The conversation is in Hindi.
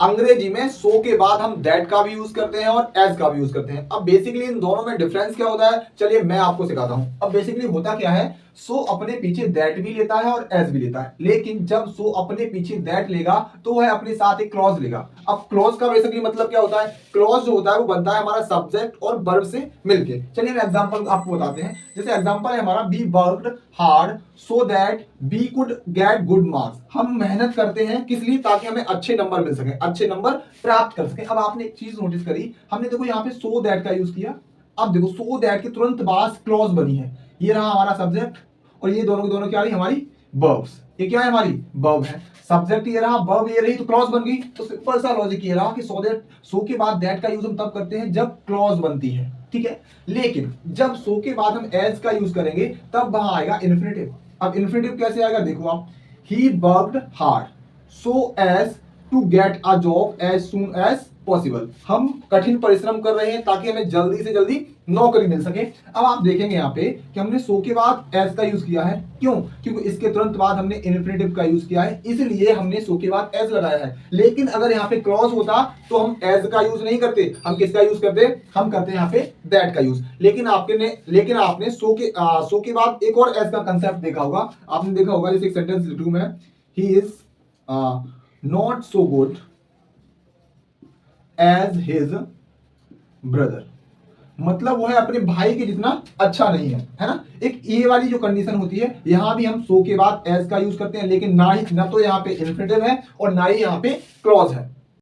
अंग्रेजी में सो के बाद हम दैट का भी यूज करते हैं और एज का भी यूज करते हैं। अब बेसिकली इन दोनों में डिफरेंस क्या होता है, चलिए मैं आपको सिखाता हूं। अब बेसिकली होता क्या है, सो अपने पीछे दैट भी लेता है और एज भी लेता है, लेकिन जब सो अपने पीछे दैट लेगा तो वह अपने साथ एक क्लॉज लेगा। अब क्लॉज का बेसिकली मतलब क्या होता है, क्लॉज जो होता है वो बनता है हमारा सब्जेक्ट और वर्ब से मिलके। चलिए हम एग्जांपल आपको बताते हैं। जैसे एग्जांपल है हमारा, B worked hard so that B could get good marks. हम मेहनत करते हैं किस लिए, ताकि हमें अच्छे नंबर मिल सके, अच्छे नंबर प्राप्त कर सके। अब आपने एक चीज नोटिस करी, हमने देखो यहाँ पे सो दैट का यूज किया। अब देखो सो दैट के तुरंत बाद क्लॉज बनी है, ये रहा हमारा सब्जेक्ट और ये दोनों की दोनों क्या रही हमारी वर्ब्स। ये क्या है, हमारी वर्ब है। सब्जेक्ट ये रहा, वर्ब ये रही, तो क्लॉज बन गई। तो सिंपल सा लॉजिक ये रहा कि सो दैट, सो के बाद दैट का यूज हम तब करते हैं जब क्लॉज बनती है, ठीक है। लेकिन जब सो के बाद हम एज का यूज करेंगे तब वहां आएगा इन्फिनेटिव। अब इन्फिनेटिव कैसे आएगा, देखो आप, he worked hard so as to get a job as soon as possible. हम कठिन परिश्रम कर रहे हैं ताकि हमें जल्दी से जल्दी नौकरी मिल सके। अब आप देखेंगे यहाँ पे कि हमने सो के बाद एज का यूज किया है, क्यों, क्योंकि इसके तुरंत बाद हमने इन्फिनेटिव का यूज किया है, इसलिए हमने सो के बाद एज लगाया है। लेकिन अगर यहाँ पे क्लॉज होता तो हम एज का यूज नहीं करते, हम किसका यूज करते, हम करते यहाँ पे दैट का यूज। लेकिन आपने सो के बाद एक और एज का कंसेप्ट देखा होगा। आपने देखा होगा, जैसे एक सेंटेंस लिखूं मैं, he is not so good as his brother. मतलब वो है अपने भाई के जितना अच्छा नहीं है ना। एक ये वाली जो कंडीशन होती है, यहां भी हम सो के बाद एज का यूज करते हैं, लेकिन ना तो यहाँ पे इन्फिनेटिव है और ना ही यहाँ पे क्लॉज है।